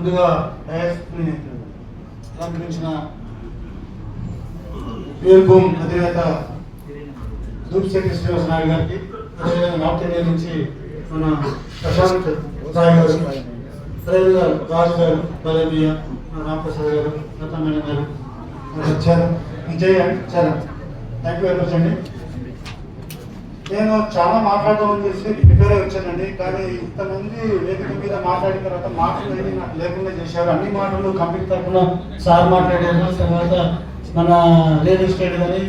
ముందుగా డయాస్ని అలంకరించిన real boom అధినేత దూప్శెట్టి శ్రీనివాస నాయుడు గారికి, అదేవిధంగా నార్త్ ఇండియా నుంచి మన ప్రశాంత్ రాయ్ గారు, అదేవిధంగా రాజు గారు, బలమియ, రామప్రసాద్ గారు, రతన్ గారు, వచ్చారు, Vijay and Charan. Thank you very much అండి. నేను చాలా మాట్లాడదామని చేసి ప్రిపేర్ అయి వచ్చానండి, కానీ ఇంతమంది వేదిక మీద మాట్లాడిన తర్వాత మాటలు ఏమి నాకు లేకుండా చేశారు. అన్ని మాటలు కంపెనీ తరఫున సార్ మాట్లాడారు, తర్వాత మన రియల్ ఎస్టేట్ కానీ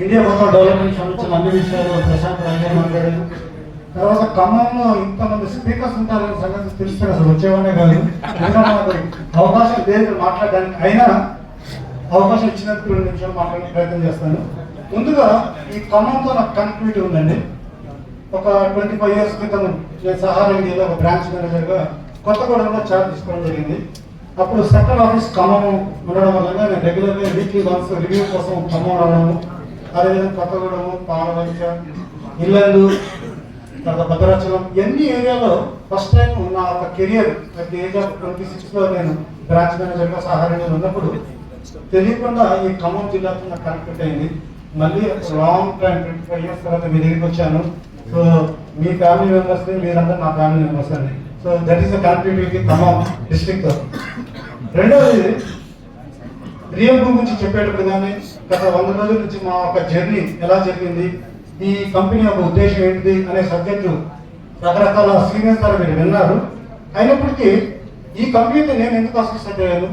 ఇండియా మొత్తం డెవలప్మెంట్ సంబంధించిన అన్ని విషయాలు ప్రశాంత్ రాయ్ గారు మాట్లాడారు. తర్వాత ఖమ్మంలో ఇంతమంది స్పీకర్స్ ఉంటారని సంగతి తెలిస్తే అసలు వచ్చేవాడే కాదు. నాకు అవకాశం లేదు మాట్లాడడానికి, అయినా అవకాశం ఇచ్చినందుకు 2 నిమిషాలు మాట్లాడే ప్రయత్నం చేస్తాను. ముందుగా ఈ ఖమ్మంతో నాకు కనెక్టివిటీ ఉందండి. ఒక 25 years క్రితం నేను సహారా ఇండియాలో ఒక బ్రాంచ్ మేనేజర్గా కొత్తగూడెంలో చార్జ్ తీసుకోవడం జరిగింది. అప్పుడు సెంట్రల్ ఆఫీస్ ఖమ్మం ఉండడం వల్ల నేను రెగ్యులర్గా వీక్లీ వన్స్ రివ్యూ కోసం ఖమ్మం రావడము, అదేవిధంగా కొత్తగూడెము, పాలవంచ, ఇల్లందు, తర్వాత భద్రాచలం, ఎన్ని ఏరియాలో ఫస్ట్ టైం నా ఒక career at the age of 26లో నేను బ్రాంచ్ మేనేజర్గా సహారా ఇండియాలో ఉన్నప్పుడు తెలియకుండా ఈ ఖమ్మం జిల్లాతో నాకు కనెక్ట్ అయింది. మళ్ళీ లాంగ్ టైం 25 years తర్వాత మీ దగ్గరికి వచ్చాను. సో మీ ఫ్యామిలీ మెంబర్స్ మీరంతా నా ఫ్యామిలీ మెంబర్స్ అండి. So that is the connectivity Khammam district. రెండవది రియల్ భూమి గురించి చెప్పేటప్పుడు కానీ గత 100 రోజుల నుంచి మా ఒక జర్నీ ఎలా జరిగింది, ఈ కంపెనీ యొక్క ఉద్దేశం ఏంటిది అనే సబ్జెక్టు రకరకాల సీనియర్స్ ద్వారా మీరు విన్నారు. అయినప్పటికీ ఈ కంపెనీతో నేను ఎందుకు అసోసియేట్ అయ్యాను,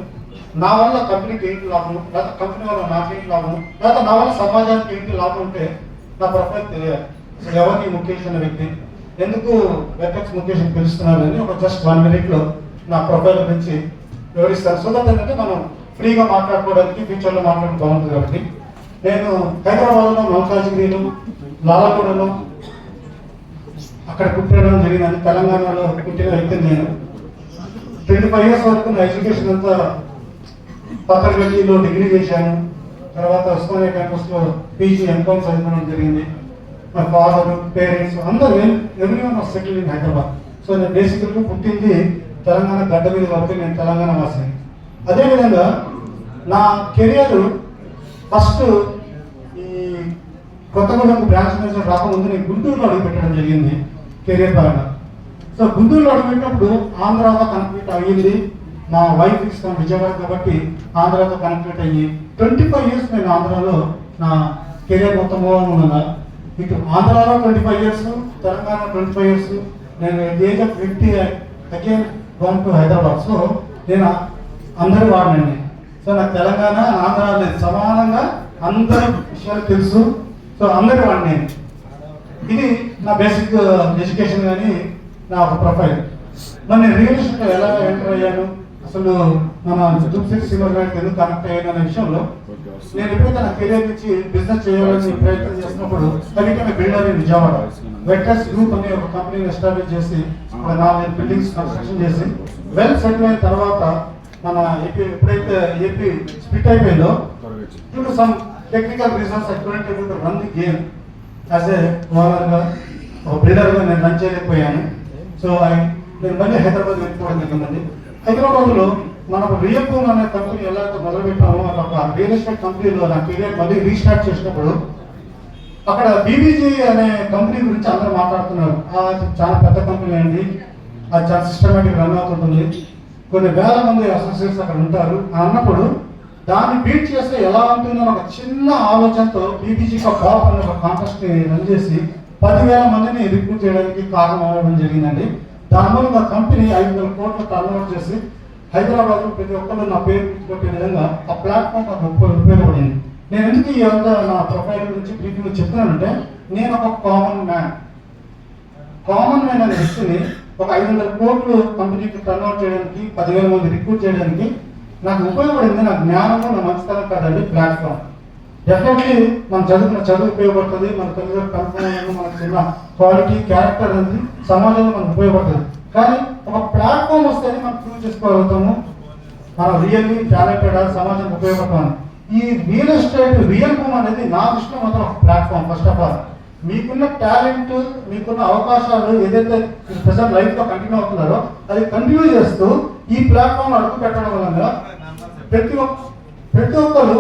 నా వల్ల కంపెనీకి ఏంటి లాభం, లేదా కంపెనీ వల్ల నాకేంటి లాభం, లేదా నా వల్ల సమాజానికి ఏంటి లాభం ఉంటే నా ప్రొఫైల్ తెలియాలి. అసలు ఎవరికి ముఖేష్ అనే వ్యక్తి, ఎందుకు వెటెక్స్ ముఖేష్ అని పిలుస్తున్నారు అని ఒక జస్ట్ 1 minute నా ప్రొఫైల్ గురించి వివరిస్తాను. సో దట్ ఏంటంటే మనం ఫ్రీగా మాట్లాడుకోవడానికి ఫ్యూచర్లో మాట్లాడడం బాగుంటుంది. కాబట్టి నేను హైదరాబాద్లో మల్కాజ్గిరిలో, లాలాగూడలో అక్కడ పుట్టడం జరిగిందని, తెలంగాణలో పుట్టిన వ్యక్తిని నేను. 25 years వరకు నా ఎడ్యుకేషన్ అంతా పక్కనగల్లీలో డిగ్రీ చేశాను. తర్వాత ఉస్మానియా క్యాంపస్లో పీజీ ఎంకామ్ చదువుకోవడం జరిగింది. మా ఫాదర్, పేరెంట్స్ అందరూ everyone was settle in Hyderabad. So నేను బేసికల్గా పుట్టింది తెలంగాణ గడ్డ మీద కాబట్టి నేను తెలంగాణ వాసిని. అదేవిధంగా నా కెరియర్ ఫస్ట్ ఈ కొత్తగూడెం బ్రాంచ్ మేనేజర్ రాకముందు నేను గుంటూరులో అడుగు పెట్టడం జరిగింది కెరియర్ పరంగా. సో గుంటూరులో అడుగుపెట్టినప్పుడు ఆంధ్రాతో కనెక్ట్ అయ్యింది. మా వైఫ్ ఇస్తాం విజయవాడ కాబట్టి ఆంధ్రాతో కనెక్ట్ అయ్యి 25 years నేను ఆంధ్రాలో నా కెరియర్ మొత్తం ఉన్నా. ఇటు ఆంధ్రాలో 25 years, తెలంగాణ 25 years. నేను age of 50 again gone to Hyderabad. So నేను అందరూ వాడినండి. సో నాకు తెలంగాణ ఆంధ్ర లేదు, సమానంగా అందరి విషయాలు తెలుసు. సో అందరి వాడిని. ఇది నా బేసిక్ ఎడ్యుకేషన్ కానీ నా ఒక ప్రొఫైల్. మరి నేను రియల్ ఎస్టేట్ ఎలా ఎంటర్ అయ్యాను, అసలు మన దూప్శెట్టి శ్రీనివాస నాయుడు ఎందుకు కనెక్ట్ అయ్యాను అనే విషయంలో నేను ఎప్పుడైతే నా కెరీర్ నుంచి బిజినెస్ చేయాలని ప్రయత్నం చేసినప్పుడు కవిటమే builder in Vijayawada Vectors Group అనే ఒక కంపెనీని ఎస్టాబ్లిష్ చేసి 4 బిల్డింగ్స్ కన్స్ట్రక్షన్ చేసి వెల్ సెటిల్ అయిన తర్వాత మన ఏపీ ఎప్పుడైతే ఏపీ స్ప్లిట్ అయిపోయిందో due to some technical reasons I couldn't able to run the game as a ఓనర్గా, ఒక బిల్డర్గా నేను రన్ చేయలేకపోయాను. సో నేను మళ్ళీ హైదరాబాద్ వెళ్ళిపోవడం జరిగిందండి. హైదరాబాద్లో మనం రియల్ భూమ్ అనే కంపెనీ ఎలా మొదలుపెట్టామో ఒక రియల్ ఎస్టేట్ కంపెనీలో నా కెరియర్ మళ్ళీ రీస్టార్ట్ చేసినప్పుడు అక్కడ బీబీజీ అనే కంపెనీ గురించి అందరూ మాట్లాడుతున్నారు. అది చాలా పెద్ద కంపెనీ అండి, అది చాలా సిస్టమేటిక్ రన్ అవుతుంటుంది, కొన్ని వేల మంది అసోసియేట్స్ అక్కడ ఉంటారు అన్నప్పుడు దాన్ని బీట్ చేస్తే ఎలా ఉంటుందో ఒక చిన్న ఆలోచనతో బీబీజీ బాప్ అనే ఒక కాంటెస్ట్ రన్ చేసి 10,000 మందిని రిక్రూట్ చేయడానికి కారణం అవ్వడం జరిగిందండి. దానివల్ల కంపెనీ 5,000 కోట్లు టర్న్ఓవర్ చేసి హైదరాబాద్లో ప్రతి ఒక్కరు నా పేరు కొట్టే విధంగా ఆ ప్లాట్ఫామ్ నాకు ఉపయోగపడింది. నేను ఎందుకు ఈ అంతా నా ప్రొఫైల్ గురించి బ్రీఫింగ్ చెప్తున్నానంటే, నేను ఒక కామన్ మ్యాన్ అనే వ్యక్తిని ఒక 500 కోట్లు కంపెనీకి టర్న్ఓవర్ చేయడానికి, 10,000 మంది రిక్రూట్ చేయడానికి నాకు ఉపయోగపడింది. నా జ్ఞానము, నా మంచితనం కాదండి ప్లాట్ఫామ్. డెఫినెట్లీ మనం చదువుకున్న చదువు ఉపయోగపడుతుంది, మన తల్లిదండ్రుల కంపెనీ మనకు ఉన్న క్వాలిటీ, క్యారెక్టర్ అనేది సమాజంలో మనకు ఉపయోగపడుతుంది. కానీ ఒక ప్లాట్ఫామ్ వస్తేనే మనం ప్రూవ్ చేసుకోగలుగుతాము మనం రియల్లీ టాలెంటెడ్ సమాజానికి ఉపయోగపడతాము. ఈ రియల్ ఎస్టేట్ రియల్ భూమ్ అనేది నా దృష్టిలో మాత్రం ఒక ప్లాట్ఫామ్. ఫస్ట్ ఆఫ్ ఆల్ మీకున్న టాలెంట్, మీకున్న అవకాశాలు ఏదైతే ప్రెసెంట్ లైఫ్లో కంటిన్యూ అవుతున్నారో అది కంటిన్యూ చేస్తూ ఈ ప్లాట్ఫామ్ అడుగు పెట్టడం వల్ల ప్రతి ఒక్కరు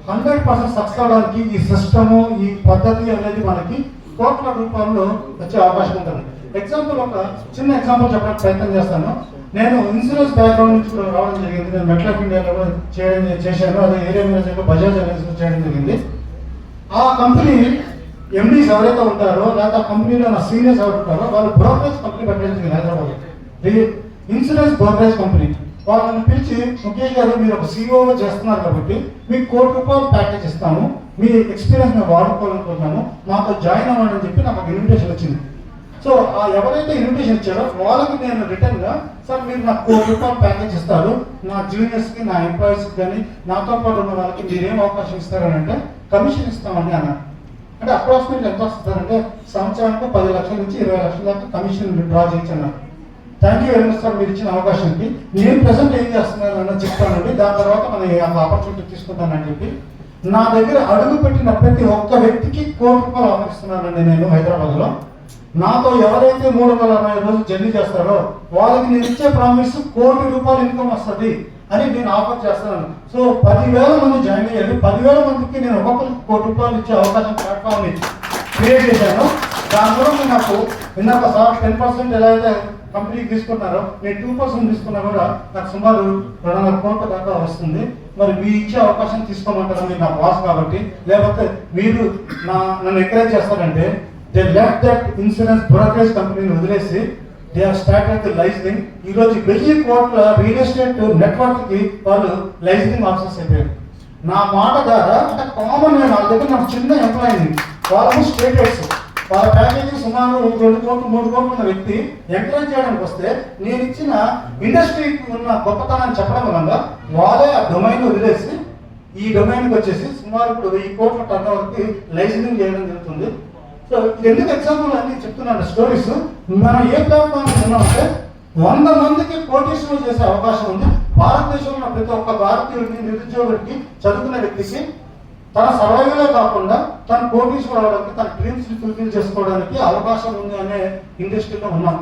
100% సక్సెస్ అవడానికి ఈ సిస్టము ఈ పద్ధతి అనేది మనకి కోట్ల రూపాయల్లో వచ్చే అవకాశం ఉంటుంది. ఎగ్జాంపుల్ ఒక చిన్న ఎగ్జాంపుల్ చెప్పడానికి ప్రయత్నం చేస్తాను. నేను ఇన్సూరెన్స్ బ్యాక్గ్రౌండ్ నుంచి కూడా రావడం జరిగింది. నేను మెట్లక్ ఇండియాలో చేశాను. అదే ఏరియా మేనేజర్గా బజాజ్ అలయన్స్ చేయడం జరిగింది. ఆ కంపెనీ ఎండీస్ ఎవరైతే ఉంటారో లేదా ఆ కంపెనీలో నా సీనియర్స్ ఎవరు ఉంటారో వాళ్ళు బ్రోకరేజ్ కంపెనీ పెట్టడం జరిగింది హైదరాబాద్. ఇన్సూరెన్స్ బ్రోకరేజ్ కంపెనీ వాళ్ళని పిలిచి, ముఖేష్ గారు మీరు ఒక సీఈఓగా చేస్తున్నారు కాబట్టి మీకు ₹1,00,00,000 ప్యాకేజ్ ఇస్తాము, మీ ఎక్స్పీరియన్స్ మేము వాడుకోవాలనుకుంటున్నాము, మాతో జాయిన్ అవ్వండి అని చెప్పి నాకు ఒక ఇన్విటేషన్ వచ్చింది. సో ఆ ఎవరైతే ఇన్విటేషన్ ఇచ్చారో వాళ్ళకి నేను రిటర్న్ గా, సార్ మీరు నాకు ₹1,00,00,000 ప్యాకేజ్ ఇస్తారు, నా జూనియర్స్ కి నా ఎంప్లాయీస్ కానీ నాతో పాటు ఉన్న వాళ్ళకి మీరేం అవకాశం ఇస్తారని అంటే కమిషన్ ఇస్తామని అన్నారు. అంటే అప్రాక్సిమేట్లీ ఎంత వస్తుందంటే సంవత్సరానికి 10 లక్షల నుంచి 20 లక్షల దాకా కమిషన్ డ్రా చేయించాను. Thank you very much sir మీరు ఇచ్చిన అవకాశానికి. నేను ప్రెసెంట్ ఏం చేస్తున్నాను అన్నది చెప్తానండి, దాని తర్వాత మనం ఆపర్చునిటీ తీసుకుంటానని చెప్పి నా దగ్గర అడుగు పెట్టిన ప్రతి ఒక్క వ్యక్తికి ₹1,00,00,000 ఆఫర్ ఇస్తున్నానండి. నేను హైదరాబాద్లో నాతో ఎవరైతే 360 రోజులు జర్నీ చేస్తారో వాళ్ళకి నేను ఇచ్చే ప్రామిస్ ₹1,00,00,000 ఇన్కమ్ వస్తుంది అని నేను ఆఫర్ చేస్తున్నాను. సో 10,000 మంది జాయిన్ అయ్యారు. 10,000 మందికి నేను ఒక్కొక్కరికి ₹1,00,00,000 ఇచ్చే అవకాశం ప్లాట్ఫామ్ని క్రియేట్ చేశాను. దానిలో నాకు ఇందాక సార్ 10% ఎలా అయితే కంపెనీకి తీసుకున్నారో నేను 2% తీసుకున్నా కూడా నాకు సుమారు ₹2,50,00,000 దాకా వస్తుంది. మరి మీ ఇచ్చే అవకాశం తీసుకోమంటారా? మీరు నా బాస్ కాబట్టి, లేకపోతే మీరు నన్ను ఎంకరేజ్ చేస్తారంటే they left that insurance brokerage కంపెనీని వదిలేసి they have started the licensing. ఈరోజు 1000 కోట్ల రియల్ ఎస్టేట్ నెట్వర్క్ కి వాళ్ళు లైసెన్సింగ్ ఆఫీసర్స్ అయిపోయారు. నా మాట ద్వారా అంటే కామన్ వాళ్ళ దగ్గర నాకు చిన్న ఎంప్లాయీని వాళ్ళు స్టేట్ హెడ్స్ వాళ్ళ ప్యాకేజీ సుమారు 2 కోట్లు 3 కోట్లు ఉన్న వ్యక్తి ఎంకరేజ్ చేయడానికి వస్తే నేను ఇచ్చిన ఇండస్ట్రీకి ఉన్న గొప్పతనాన్ని చెప్పడం వల్ల వాళ్ళే ఆ డొమైన్ వదిలేసి ఈ డొమైన్కి వచ్చేసి సుమారు ఇప్పుడు 1000 కోట్ల టర్న్ ఓవర్కి లైసెన్సింగ్ చేయడం జరుగుతుంది. సో ఎందుకు ఎగ్జాంపుల్ అన్ని చెప్తున్నాను స్టోరీస్. మనం ఏ ప్లాట్ఫామ్ ఉన్నామంటే 100 మందికి కోటీశ్వరులు చేసే అవకాశం ఉంది. భారతదేశంలో ప్రతి ఒక్క భారతీయుడికి, నిరుద్యోగుడికి, చదువుకునే వ్యక్తికి తన సర్వైవలే కాకుండా తన కోటీశ్వరు అవడానికి, తన డ్రీమ్స్ ని ఫుల్ఫిల్ చేసుకోవడానికి అవకాశం ఉంది అనే ఇండస్ట్రీలో ఉన్నాం.